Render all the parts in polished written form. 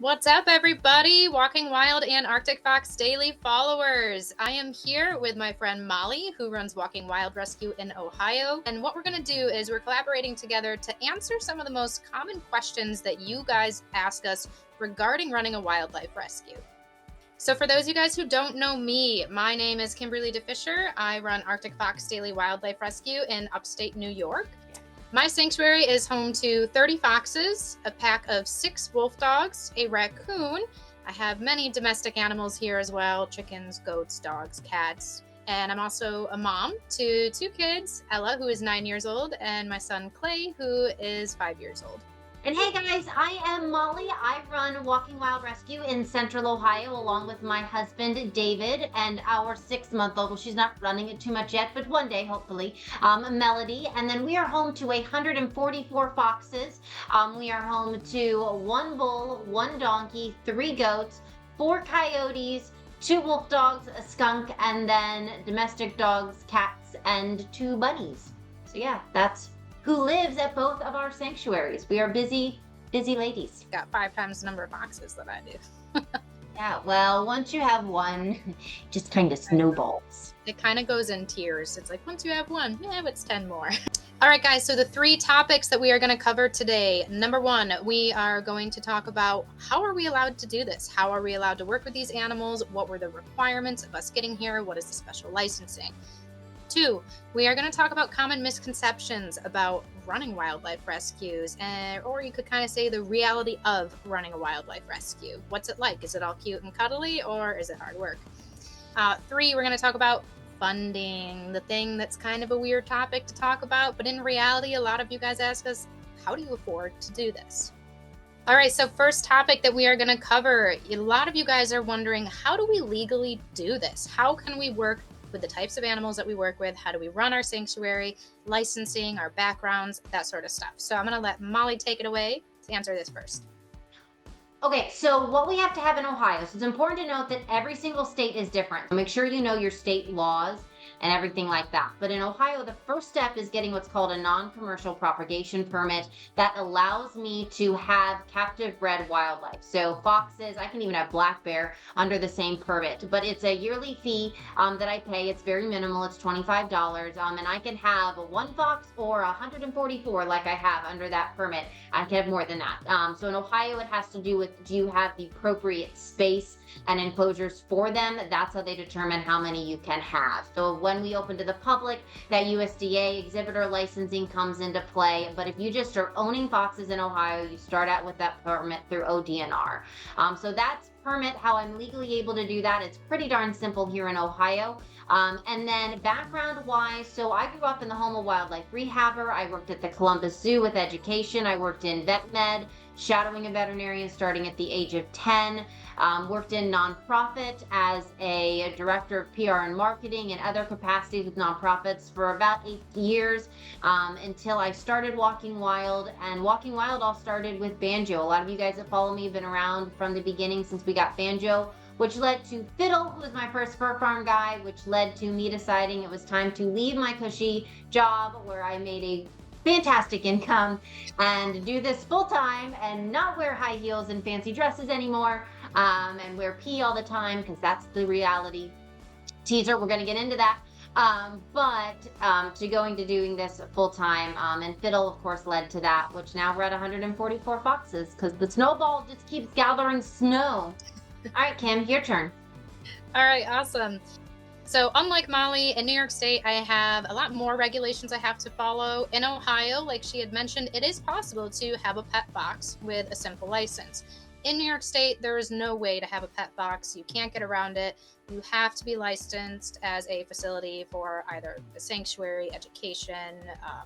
What's up, everybody? Walking Wild and Arctic Fox daily followers. I am here with my friend Molly, who runs Walking Wild Rescue in Ohio. And what we're going to do is we're collaborating together to answer some of the most common questions that you guys ask us regarding running a wildlife rescue. So for those of you guys who don't know me, my name is Kimberly DeFisher. I run Arctic Fox Daily Wildlife Rescue in upstate New York. My sanctuary is home to 30 foxes, a pack of 6 wolf dogs, a raccoon. I have many domestic animals here as well, chickens, goats, dogs, cats. And I'm also a mom to 2 kids, Ella, who is 9 years old, and my son Clay, who is 5 years old. And hey guys, I am Molly. I run Walking Wild Rescue in Central Ohio along with my husband David and our 6-month-old. Well, she's not running it too much yet, but one day hopefully, Melody. And then we are home to 144 foxes. We are home to 1 bull, 1 donkey, 3 goats, 4 coyotes, 2 wolf dogs, a skunk, and then domestic dogs, cats, and 2 bunnies. So yeah, that's who lives at both of our sanctuaries. We are busy ladies. Got 5 times the number of foxes that I do. Yeah, well, once you have one, it just kind of snowballs. It kind of goes in tiers. It's like, once you have one, yeah, it's 10 more. All right, guys, so the 3 topics that we are going to cover today. Number 1, we are going to talk about how are we allowed to do this? How are we allowed to work with these animals? What were the requirements of us getting here? What is the special licensing? 2, we are going to talk about common misconceptions about running wildlife rescues, or you could kind of say the reality of running a wildlife rescue. What's it like? Is it all cute and cuddly, or is it hard work? 3, we're going to talk about funding, the thing that's kind of a weird topic to talk about, but in reality, a lot of you guys ask us, how do you afford to do this? All right, so first topic that we are going to cover, a lot of you guys are wondering, how do we legally do this? How can we work with the types of animals that we work with? How do we run our sanctuary, licensing, our backgrounds, that sort of stuff. So I'm going to let Molly take it away to answer this first. Okay, so what we have to have in Ohio, so it's important to note that every single state is different. Make sure you know your state laws and everything like that. But in Ohio, the first step is getting what's called a non-commercial propagation permit that allows me to have captive bred wildlife. So foxes, I can even have black bear under the same permit, but it's a yearly fee that I pay. It's very minimal, it's $25, and I can have 1 fox or 144 like I have under that permit. I can have more than that. So in Ohio, it has to do with, do you have the appropriate space and enclosures for them? That's how they determine how many you can have. So when we open to the public, that USDA exhibitor licensing comes into play. But if you just are owning foxes in Ohio, you start out with that permit through ODNR. So that's permit, how I'm legally able to do that. It's pretty darn simple here in Ohio. And then background wise, so I grew up in the home of wildlife rehabber. I worked at the Columbus Zoo with education. I worked in vet med, shadowing a veterinarian starting at the age of 10. Worked in nonprofit as a director of PR and marketing and other capacities with nonprofits for about 8 years until I started Walking Wild. And Walking Wild all started with banjo. A lot of you guys that follow me have been around from the beginning since we got banjo, which led to Fiddle, who was my first fur farm guy, which led to me deciding it was time to leave my cushy job where I made a fantastic income and do this full time and not wear high heels and fancy dresses anymore, and wear pee all the time, because that's the reality. Teaser, we're going to get into that. But to going to doing this full time, and Fiddle of course led to that, which now we're at 144 foxes because the snowball just keeps gathering snow. All right, Kim, your turn. All right, awesome. So unlike Molly, in New York State, I have a lot more regulations I have to follow. In Ohio, like she had mentioned, it is possible to have a pet fox with a simple license. In New York State, there is no way to have a pet fox. You can't get around it. You have to be licensed as a facility for either a sanctuary, education,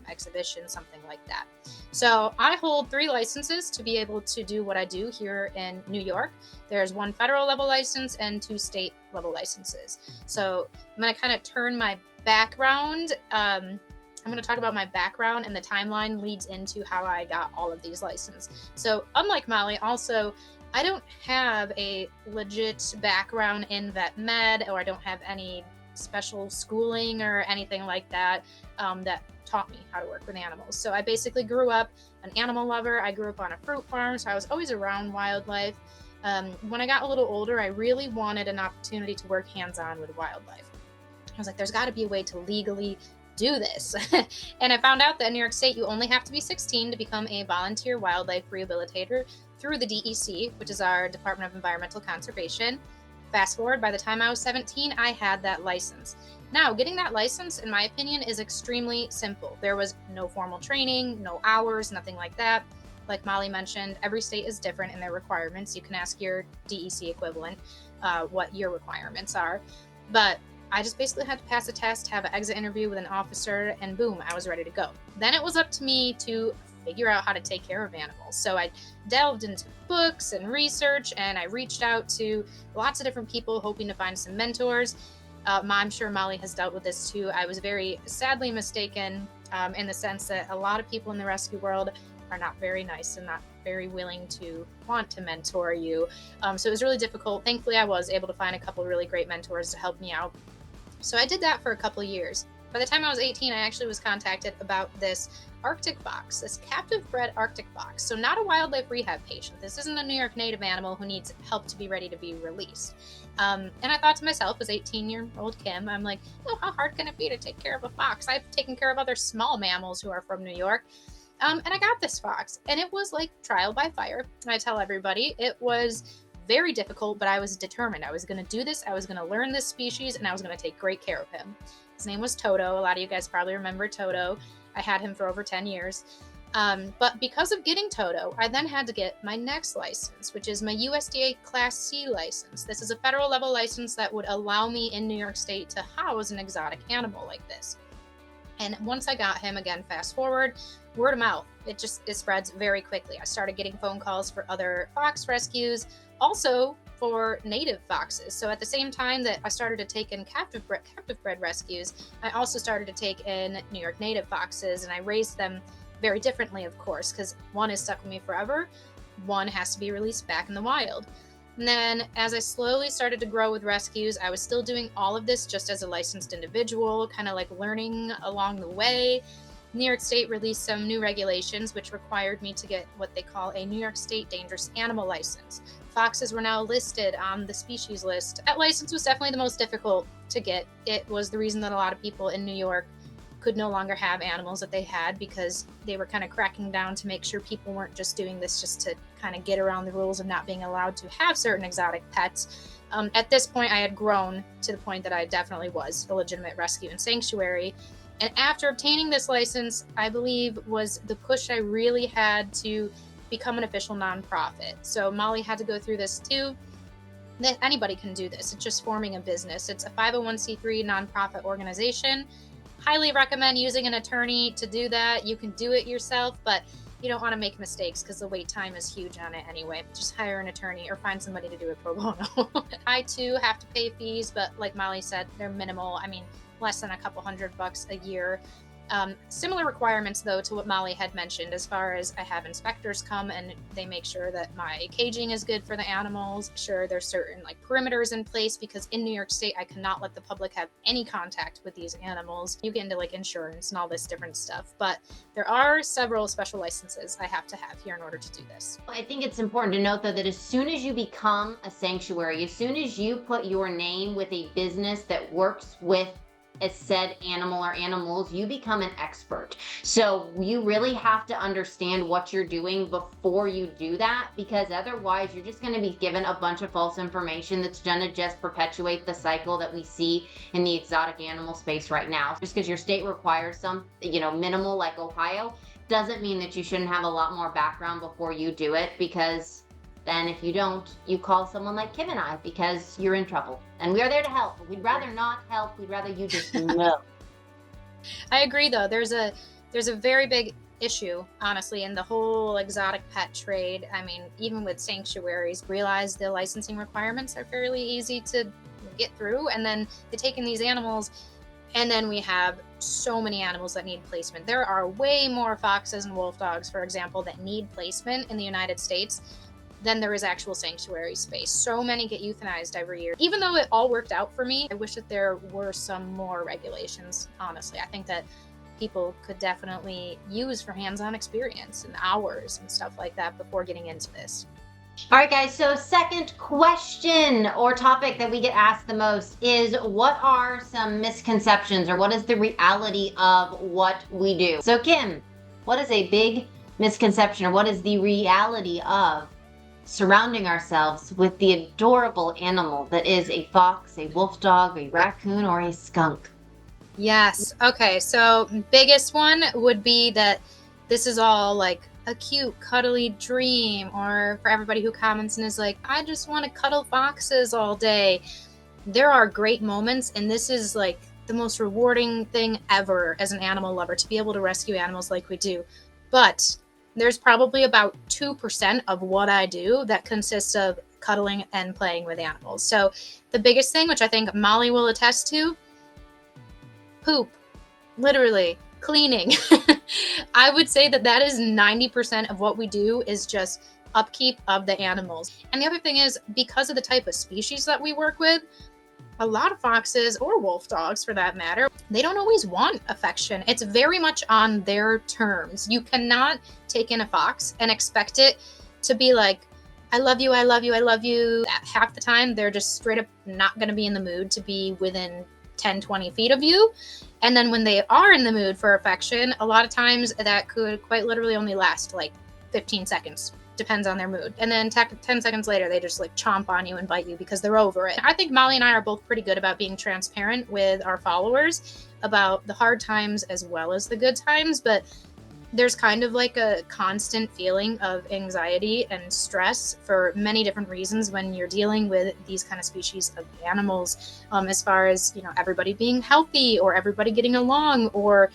exhibition, something like that. So I hold 3 licenses to be able to do what I do here in New York. There's 1 federal level license and 2 state level licenses. So I'm going to kind of turn my background. I'm going to talk about my background, and the timeline leads into how I got all of these licenses. So unlike Molly, also, I don't have a legit background in vet med, or I don't have any special schooling or anything like that that taught me how to work with animals. So I basically grew up an animal lover. I grew up on a fruit farm, so I was always around wildlife. When I got a little older, I really wanted an opportunity to work hands-on with wildlife. I was like, there's got to be a way to legally do this. And I found out that in New York State, you only have to be 16 to become a volunteer wildlife rehabilitator through the DEC, which is our Department of Environmental Conservation. Fast forward, by the time I was 17, I had that license. Now, getting that license, in my opinion, is extremely simple. There was no formal training, no hours, nothing like that. Like Molly mentioned, every state is different in their requirements. You can ask your DEC equivalent what your requirements are. But I just basically had to pass a test, have an exit interview with an officer, and boom, I was ready to go. Then it was up to me to figure out how to take care of animals. So I delved into books and research, and I reached out to lots of different people hoping to find some mentors. I'm sure Molly has dealt with this too. I was very sadly mistaken in the sense that a lot of people in the rescue world are not very nice and not very willing to want to mentor you. So it was really difficult. Thankfully, I was able to find a couple of really great mentors to help me out. So I did that for a couple of years. By the time I was 18, I actually was contacted about this Arctic fox, this captive bred Arctic fox. So not a wildlife rehab patient. This isn't a New York native animal who needs help to be ready to be released. And I thought to myself, as 18-year-old Kim, I'm like, oh, how hard can it be to take care of a fox? I've taken care of other small mammals who are from New York. And I got this fox, and it was like trial by fire. I tell everybody, it was very difficult, but I was determined. I was going to do this. I was going to learn this species, and I was going to take great care of him. His name was Toto. A lot of you guys probably remember Toto. I had him for over 10 years. But because of getting Toto, I then had to get my next license, which is my USDA Class C license. This is a federal level license that would allow me in New York State to house an exotic animal like this. And once I got him, again, fast forward, word of mouth, it spreads very quickly. I started getting phone calls for other fox rescues, also for native foxes. So at the same time that I started to take in captive bred rescues, I also started to take in New York native foxes, and I raised them very differently, of course, because one is stuck with me forever. One has to be released back in the wild. And then as I slowly started to grow with rescues, I was still doing all of this just as a licensed individual, kind of like learning along the way. New York State released some new regulations which required me to get what they call a New York State Dangerous Animal License. Foxes were now listed on the species list. That license was definitely the most difficult to get. It was the reason that a lot of people in New York could no longer have animals that they had, because they were kind of cracking down to make sure people weren't just doing this just to kind of get around the rules of not being allowed to have certain exotic pets. At this point, I had grown to the point that I definitely was a legitimate rescue and sanctuary. And after obtaining this license, I believe was the push I really had to become an official nonprofit. So Molly had to go through this too. Anybody can do this. It's just forming a business. It's a 501c3 nonprofit organization. Highly recommend using an attorney to do that. You can do it yourself, but you don't want to make mistakes because the wait time is huge on it anyway. Just hire an attorney or find somebody to do it pro bono. I too have to pay fees, but like Molly said, they're minimal. I mean, less than a couple $100 a year. Similar requirements, though, to what Molly had mentioned, as far as I have inspectors come and they make sure that my caging is good for the animals. Sure, there's certain like perimeters in place, because in New York State, I cannot let the public have any contact with these animals. You get into like insurance and all this different stuff, but there are several special licenses I have to have here in order to do this. I think it's important to note, though, that as soon as you become a sanctuary, as soon as you put your name with a business that works with a said animal or animals, you become an expert. So you really have to understand what you're doing before you do that, because otherwise you're just going to be given a bunch of false information that's going to just perpetuate the cycle that we see in the exotic animal space right now. Just because your state requires some, minimal, like Ohio, doesn't mean that you shouldn't have a lot more background before you do it, because then if you don't, you call someone like Kim and I, because you're in trouble. And we are there to help. We'd rather not help. We'd rather you just know. I agree, though. There's a very big issue, honestly, in the whole exotic pet trade. I mean, even with sanctuaries, realize the licensing requirements are fairly easy to get through. And then they take in these animals, and then we have so many animals that need placement. There are way more foxes and wolf dogs, for example, that need placement in the United States than there is actual sanctuary space. So many get euthanized every year. Even though it all worked out for me, I wish that there were some more regulations, honestly. I think that people could definitely use for hands-on experience and hours and stuff like that before getting into this. All right, guys, so second question or topic that we get asked the most is, what are some misconceptions, or what is the reality of what we do? So Kim, what is a big misconception, or what is the reality of surrounding ourselves with the adorable animal that is a fox, a wolf dog, a raccoon, or a skunk? Yes. Okay, so biggest one would be that this is all like a cute, cuddly dream, or for everybody who comments and is like, I just want to cuddle foxes all day. There are great moments, and this is like the most rewarding thing ever as an animal lover, to be able to rescue animals like we do. But there's probably about 2% of what I do that consists of cuddling and playing with animals. So the biggest thing, which I think Molly will attest to, poop, literally. Cleaning. I would say that is 90% of what we do, is just upkeep of the animals. And the other thing is, because of the type of species that we work with, a lot of foxes, or wolf dogs for that matter, they don't always want affection. It's very much on their terms. You cannot take in a fox and expect it to be like, I love you, I love you, I love you. Half the time, they're just straight up not going to be in the mood to be within 10, 20 feet of you. And then when they are in the mood for affection, a lot of times that could quite literally only last like 15 seconds. Depends on their mood. And then 10 seconds later, they just like chomp on you and bite you because they're over it. I think Molly and I are both pretty good about being transparent with our followers about the hard times as well as the good times. But there's kind of like a constant feeling of anxiety and stress for many different reasons when you're dealing with these kind of species of animals, as far as, you know, everybody being healthy or everybody getting along, or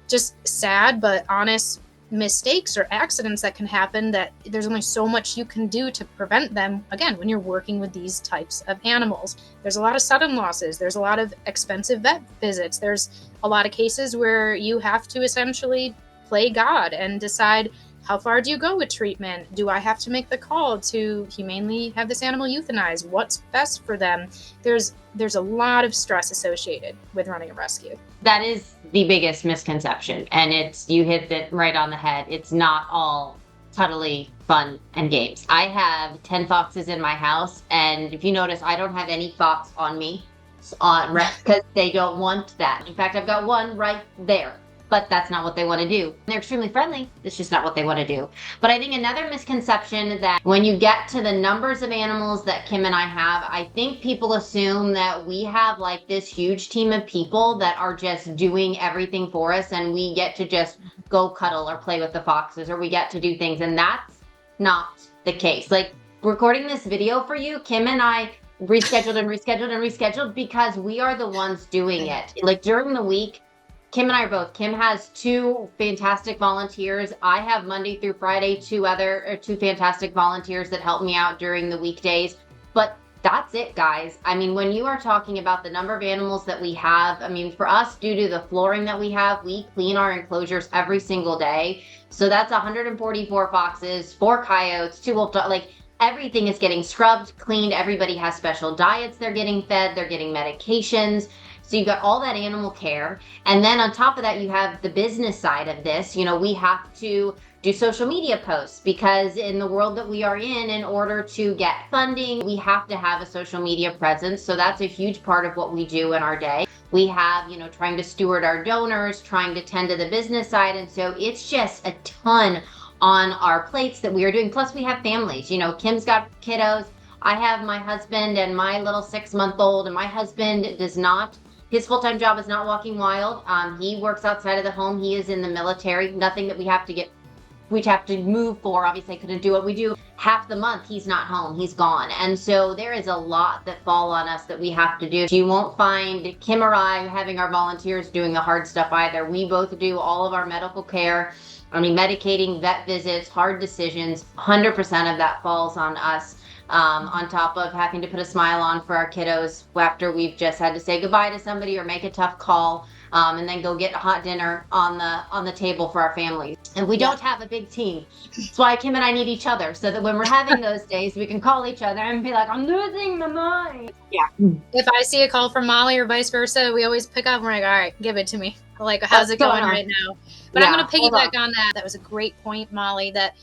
just sad but honest mistakes or accidents that can happen, that there's only so much you can do to prevent them, again, when you're working with these types of animals. There's a lot of sudden losses, there's a lot of expensive vet visits, there's a lot of cases where you have to essentially play God and decide, how far do you go with treatment? Do I have to make the call to humanely have this animal euthanized? What's best for them? There's a lot of stress associated with running a rescue. That is the biggest misconception, and you hit it right on the head. It's not all cuddly fun and games. I have 10 foxes in my house, and if you notice, I don't have any fox on me because they don't want that. In fact, I've got one right there. But that's not what they want to do. They're extremely friendly. It's just not what they want to do. But I think another misconception, that when you get to the numbers of animals that Kim and I have, I think people assume that we have like this huge team of people that are just doing everything for us, and we get to just go cuddle or play with the foxes, or we get to do things. And that's not the case. Like, recording this video for you, Kim and I rescheduled because we are the ones doing it. Like, during the week, Kim and I are both. Kim has 2 fantastic volunteers. I have Monday through Friday 2 fantastic volunteers that help me out during the weekdays. But that's it, guys. I mean, when you are talking about the number of animals that we have, I mean, for us, due to the flooring that we have, we clean our enclosures every single day. So that's 144 foxes, 4 coyotes, 2 wolf dogs. Like, everything is getting scrubbed, cleaned. Everybody has special diets they're getting fed. They're getting medications. So you've got all that animal care. And then on top of that, you have the business side of this. You know, we have to do social media posts, because in the world that we are in order to get funding, we have to have a social media presence. So that's a huge part of what we do in our day. We have, you know, trying to steward our donors, trying to tend to the business side. And so it's just a ton on our plates that we are doing. Plus we have families. You know, Kim's got kiddos. I have my husband and my little 6-month-old, and my husband does not, his full-time job is not walking wild. He works outside of the home. He is in the military. Nothing that we'd have to move for. Obviously, I couldn't do what we do. Half the month, he's not home. He's gone. And so there is a lot that fall on us that we have to do. You won't find Kim or I having our volunteers doing the hard stuff either. We both do all of our medical care. I mean, medicating, vet visits, hard decisions. 100% of that falls on us. On top of having to put a smile on for our kiddos after we've just had to say goodbye to somebody or make a tough call. and then go get a hot dinner on the table for our families. And we don't have a big team. That's why Kim and I need each other, so that when we're having those days, we can call each other and be like, I'm losing my mind. Yeah. If I see a call from Molly or vice versa, we always pick up and we're like, all right, give it to me. Like, how's it going right now? But I'm going to piggyback on that. That was a great point, Molly, that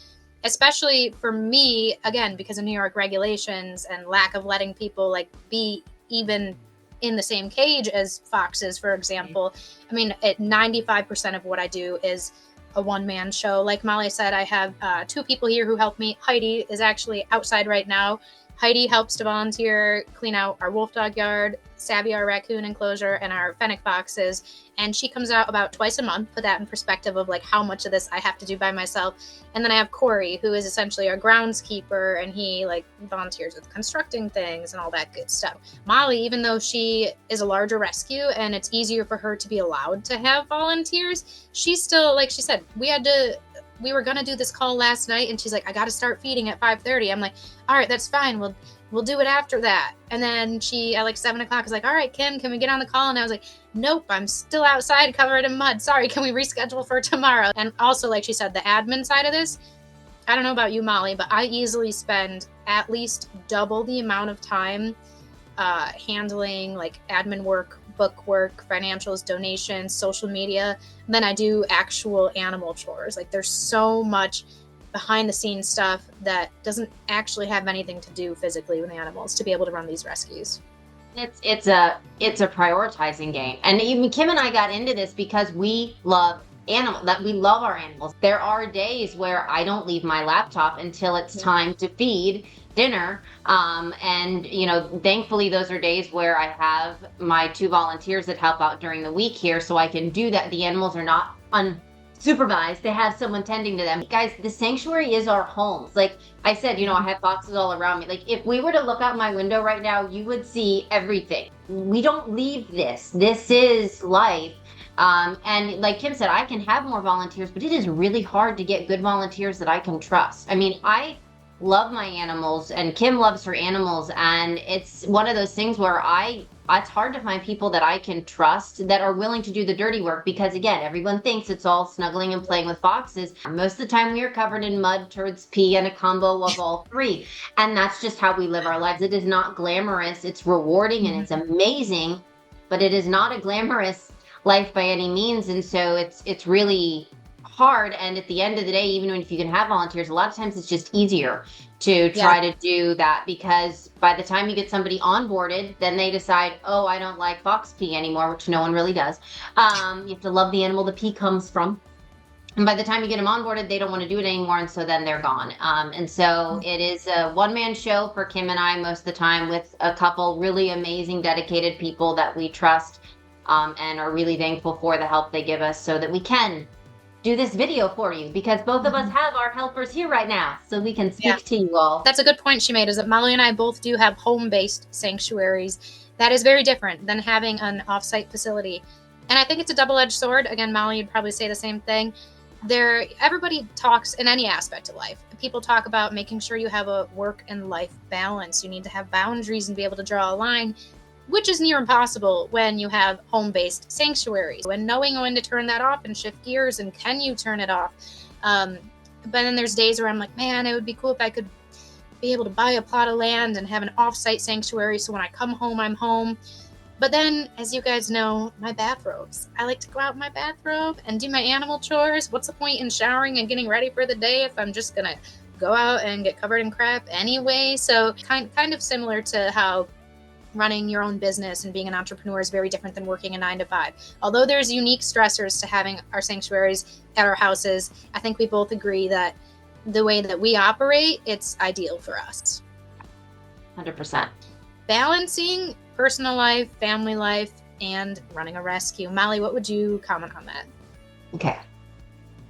especially for me, again, because of New York regulations and lack of letting people like be even in the same cage as foxes, for example. I mean, 95% of what I do is a one-man show. Like Molly said, I have 2 people here who help me. Heidi is actually outside right now. Heidi helps to volunteer, clean out our wolf dog yard, Savvy, our raccoon enclosure, and our fennec foxes. And she comes out about twice a month. Put that in perspective of like how much of this I have to do by myself. And then I have Corey, who is essentially our groundskeeper, and he like volunteers with constructing things and all that good stuff. Molly, even though she is a larger rescue and it's easier for her to be allowed to have volunteers, she's still, like she said, we were gonna do this call last night, and she's like, I gotta start feeding at 5:30. I'm like, all right, that's fine. We'll do it after that. And then she at like 7 o'clock is like, all right, Kim, can we get on the call? And I was like, nope, I'm still outside covered in mud. Sorry, can we reschedule for tomorrow? And also, like she said, the admin side of this, I don't know about you, Molly, but I easily spend at least double the amount of time handling like admin work, book work, financials, donations, social media, than I do actual animal chores. Like there's so much behind the scenes stuff that doesn't actually have anything to do physically with animals to be able to run these rescues. It's a prioritizing game. And even Kim and I got into this because we love we love our animals. There are days where I don't leave my laptop until it's time to feed dinner. And thankfully those are days where I have my 2 volunteers that help out during the week here, so I can do that. The animals are not unsupervised. They have someone tending to them. Guys, the sanctuary is our homes. Like I said, I have foxes all around me. Like if we were to look out my window right now, you would see everything. We don't leave this. This is life. And like Kim said, I can have more volunteers, but it is really hard to get good volunteers that I can trust. I mean, I love my animals, and Kim loves her animals, and it's one of those things where it's hard to find people that I can trust that are willing to do the dirty work, because again, everyone thinks it's all snuggling and playing with foxes. Most of the time we are covered in mud, turds, pee, and a combo of all 3. And that's just how we live our lives. It is not glamorous. It's rewarding and it's amazing, but it is not a glamorous life by any means. And so it's really hard. And at the end of the day, even if you can have volunteers, a lot of times it's just easier to try to do that, because by the time you get somebody onboarded, then they decide, oh, I don't like fox pee anymore, which no one really does. You have to love the animal the pee comes from. And by the time you get them onboarded, they don't want to do it anymore, and so then they're gone. And so it is a one-man show for Kim and I most of the time, with a couple really amazing, dedicated people that we trust and are really thankful for the help they give us, so that we can do this video for you, because both of us have our helpers here right now, so we can speak to you all. That's a good point she made, is that Molly and I both do have home-based sanctuaries. That is very different than having an off-site facility. And I think it's a double-edged sword. Again, Molly, you'd probably say the same thing. Everybody talks in any aspect of life. People talk about making sure you have a work and life balance. You need to have boundaries and be able to draw a line, which is near impossible when you have home-based sanctuaries. When knowing when to turn that off and shift gears, and can you turn it off? But then there's days where I'm like, man, it would be cool if I could be able to buy a plot of land and have an off-site sanctuary, so when I come home, I'm home. But then, as you guys know, my bathrobes. I like to go out in my bathrobe and do my animal chores. What's the point in showering and getting ready for the day if I'm just gonna go out and get covered in crap anyway? So kind of similar to how running your own business and being an entrepreneur is very different than working a 9-to-5. Although there's unique stressors to having our sanctuaries at our houses, I think we both agree that the way that we operate, it's ideal for us. 100%. Balancing personal life, family life, and running a rescue. Molly, what would you comment on that? Okay.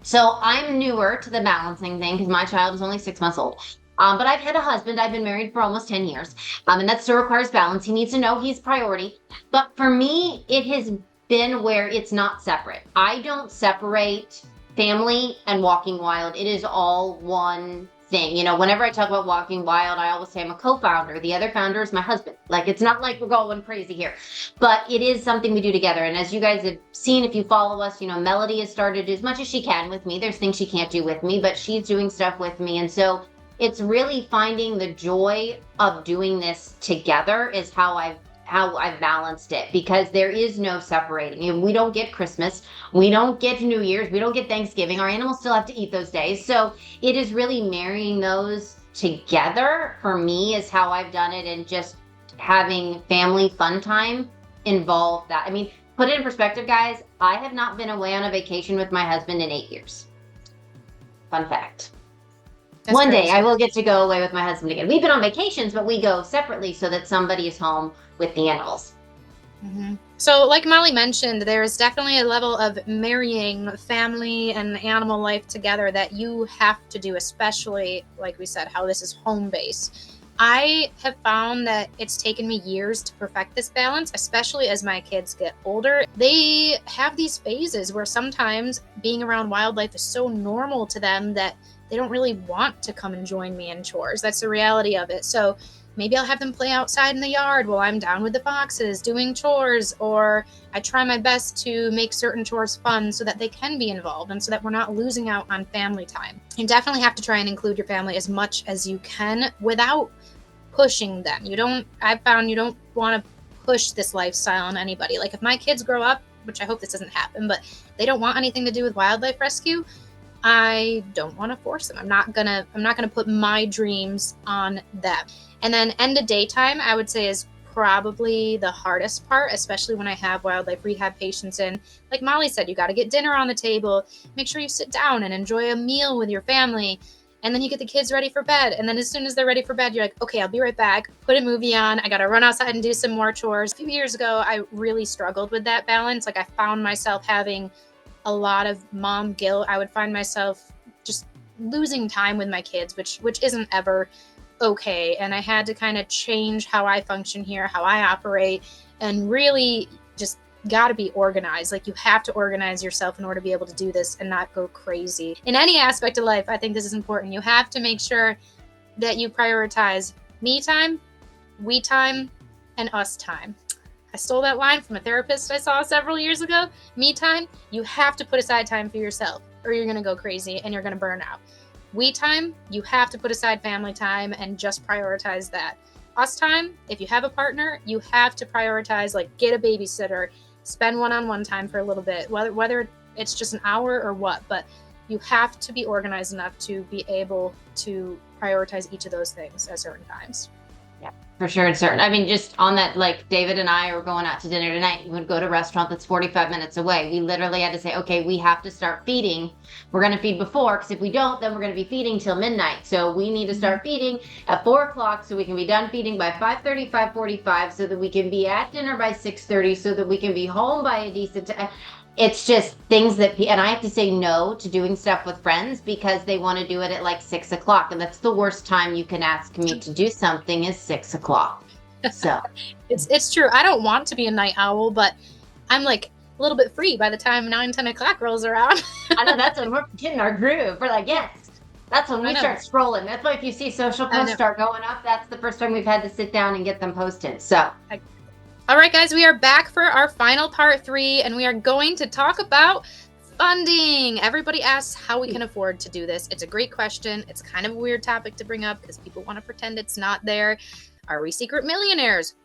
So I'm newer to the balancing thing because my child is only 6 months old. But I've had a husband. I've been married for almost 10 years. And that still requires balance. He needs to know he's priority. But for me, it has been where it's not separate. I don't separate family and walking wild. It is all one thing. You know, whenever I talk about Walking Wild, I always say I'm a co-founder. The other founder is my husband. Like, it's not like we're going crazy here, but it is something we do together. And as you guys have seen, if you follow us, you know, Melody has started as much as she can with me. There's things she can't do with me, but she's doing stuff with me. And so it's really finding the joy of doing this together is how I've balanced it, because there is no separating. You know, we don't get Christmas, we don't get New Year's, we don't get Thanksgiving. Our animals still have to eat those days. So it is really marrying those together for me is how I've done it, and just having family fun time involve that. I mean, put it in perspective, guys. I have not been away on a vacation with my husband in 8 years. Fun fact. That's One crazy. day I will get to go away with my husband again. We've been on vacations, but we go separately so that somebody is home with the animals. So like Molly mentioned, there's definitely a level of marrying family and animal life together that you have to do, especially like we said, how this is home base. I have found that it's taken me years to perfect this balance, especially as my kids get older. They have these phases where sometimes being around wildlife is so normal to them that they don't really want to come and join me in chores. That's the reality of it. So maybe I'll have them play outside in the yard while I'm down with the foxes doing chores, or I try my best to make certain chores fun so that they can be involved and so that we're not losing out on family time. You definitely have to try and include your family as much as you can without pushing them. I've found you don't want to push this lifestyle on anybody. Like if my kids grow up, which I hope this doesn't happen, but they don't want anything to do with wildlife rescue, I don't want to force them. I'm not gonna put my dreams on them. And then end of daytime, I would say, is probably the hardest part, especially when I have wildlife rehab patients in. Like Molly said, you got to get dinner on the table, make sure you sit down and enjoy a meal with your family, and then you get the kids ready for bed. And then as soon as they're ready for bed, you're like, okay, I'll be right back. Put a movie on. I got to run outside and do some more chores. A few years ago, I really struggled with that balance. Like I found myself having a lot of mom guilt. I would find myself just losing time with my kids, which isn't ever okay. And I had to kind of change how I function here, how I operate, and really just got to be organized. Like you have to organize yourself in order to be able to do this and not go crazy. In any aspect of life, I think this is important. You have to make sure that you prioritize me time, we time, and us time. I stole that line from a therapist I saw several years ago. Me time, you have to put aside time for yourself or you're going to go crazy and you're going to burn out. We time, you have to put aside family time and just prioritize that. Us time, if you have a partner, you have to prioritize, like get a babysitter, spend one-on-one time for a little bit, whether it's just an hour or what, but you have to be organized enough to be able to prioritize each of those things at certain times. Yeah, for sure. It's certain. I mean, just on that, like David and I are going out to dinner tonight. We would go to a restaurant that's 45 minutes away. We literally had to say, okay, we have to start feeding. We're going to feed before, because if we don't, then we're going to be feeding till midnight. So we need to start feeding at 4 o'clock so we can be done feeding by 5:30, 5:45, so that we can be at dinner by 6:30, so that we can be home by a decent time. It's just things that, and I have to say no to doing stuff with friends because they want to do it at like 6 o'clock. And that's the worst time you can ask me to do something is 6 o'clock. So it's true. I don't want to be a night owl, but I'm like a little bit free by the time 9, 10 o'clock rolls around. I know that's when we're getting our groove. We're like, yes, that's when we start scrolling. That's why if you see social posts start going up, that's the first time we've had to sit down and get them posted. So all right, guys, we are back for our final part 3, and we are going to talk about funding. Everybody asks how we can afford to do this. It's a great question. It's kind of a weird topic to bring up because people want to pretend it's not there. Are we secret millionaires?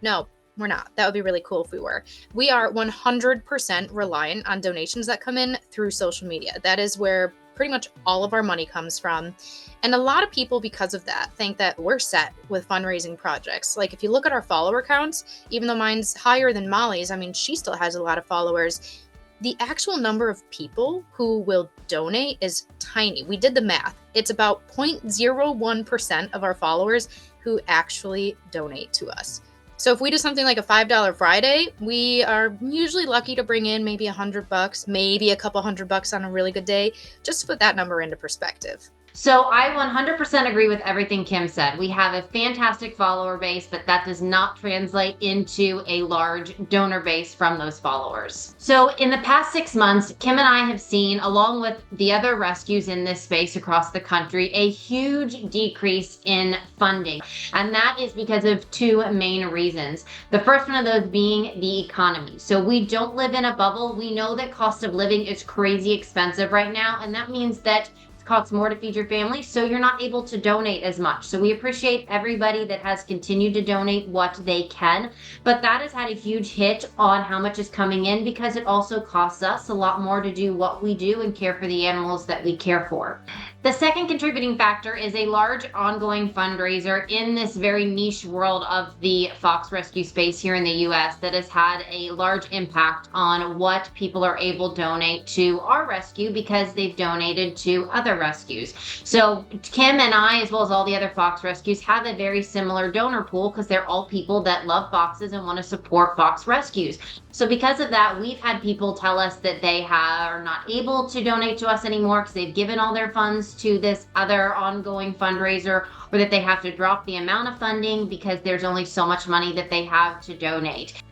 No, we're not. That would be really cool if we were. We are 100% reliant on donations that come in through social media. That is where pretty much all of our money comes from. And a lot of people, because of that, think that we're set with fundraising projects. Like if you look at our follower counts, even though mine's higher than Molly's, I mean, she still has a lot of followers. The actual number of people who will donate is tiny. We did the math. It's about 0.01% of our followers who actually donate to us. So if we do something like a $5 Friday, we are usually lucky to bring in maybe $100, maybe a couple $100 on a really good day, just to put that number into perspective. So I 100% agree with everything Kim said. We have a fantastic follower base, but that does not translate into a large donor base from those followers. So in the past 6 months, Kim and I have seen, along with the other rescues in this space across the country, a huge decrease in funding. And that is because of two main reasons. The first one of those being the economy. So we don't live in a bubble. We know that cost of living is crazy expensive right now, and that means that costs more to feed your family, so you're not able to donate as much. So we appreciate everybody that has continued to donate what they can, but that has had a huge hit on how much is coming in, because it also costs us a lot more to do what we do and care for the animals that we care for. The second contributing factor is a large ongoing fundraiser in this very niche world of the fox rescue space here in the US that has had a large impact on what people are able to donate to our rescue, because they've donated to other rescues. So Kim and I, as well as all the other fox rescues, have a very similar donor pool, because they're all people that love foxes and want to support fox rescues. So because of that, we've had people tell us that they are not able to donate to us anymore because they've given all their funds to this other ongoing fundraiser, or that they have to drop the amount of funding because there's only so much money that they have to donate.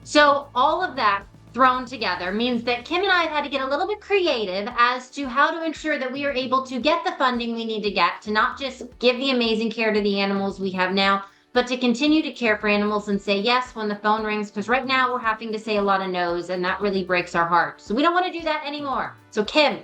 So all of that thrown together means that Kim and I have had to get a little bit creative as to how to ensure that we are able to get the funding we need to get to not just give the amazing care to the animals we have now, but to continue to care for animals and say yes when the phone rings, because right now we're having to say a lot of no's, and that really breaks our heart. So we don't want to do that anymore. So Kim,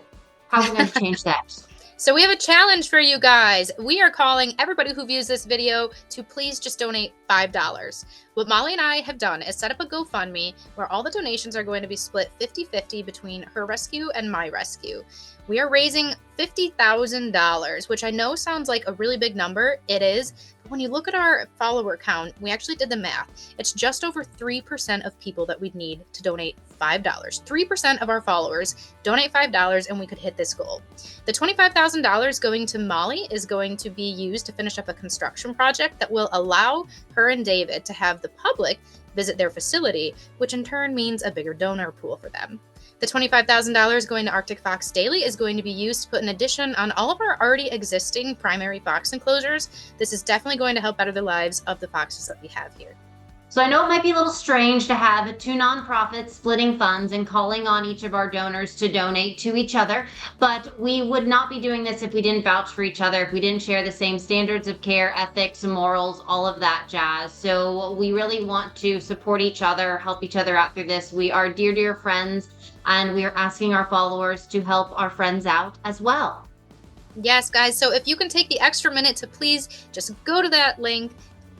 how are we going to change that? So we have a challenge for you guys. We are calling everybody who views this video to please just donate $5. What Molly and I have done is set up a GoFundMe where all the donations are going to be split 50-50 between her rescue and my rescue. We are raising $50,000, which I know sounds like a really big number. It is. But when you look at our follower count, we actually did the math. It's just over 3% of people that we'd need to donate $5. 3% of our followers donate $5 and we could hit this goal. The $25,000 going to Molly is going to be used to finish up a construction project that will allow her and David to have the public visit their facility, which in turn means a bigger donor pool for them. The $25,000 going to Arctic Fox Daily is going to be used to put an addition on all of our already existing primary fox enclosures. This is definitely going to help better the lives of the foxes that we have here. So I know it might be a little strange to have two nonprofits splitting funds and calling on each of our donors to donate to each other, but we would not be doing this if we didn't vouch for each other, if we didn't share the same standards of care, ethics, morals, all of that jazz. So we really want to support each other, help each other out through this. We are dear, dear friends, and we are asking our followers to help our friends out as well. Yes, guys. So if you can take the extra minute to please just go to that link,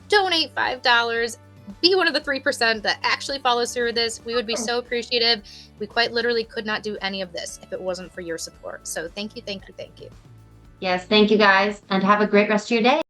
donate $5, be one of the 3% that actually follows through with this. We would be so appreciative. We quite literally could not do any of this if it wasn't for your support. So thank you, thank you, thank you. Yes, thank you guys, and have a great rest of your day.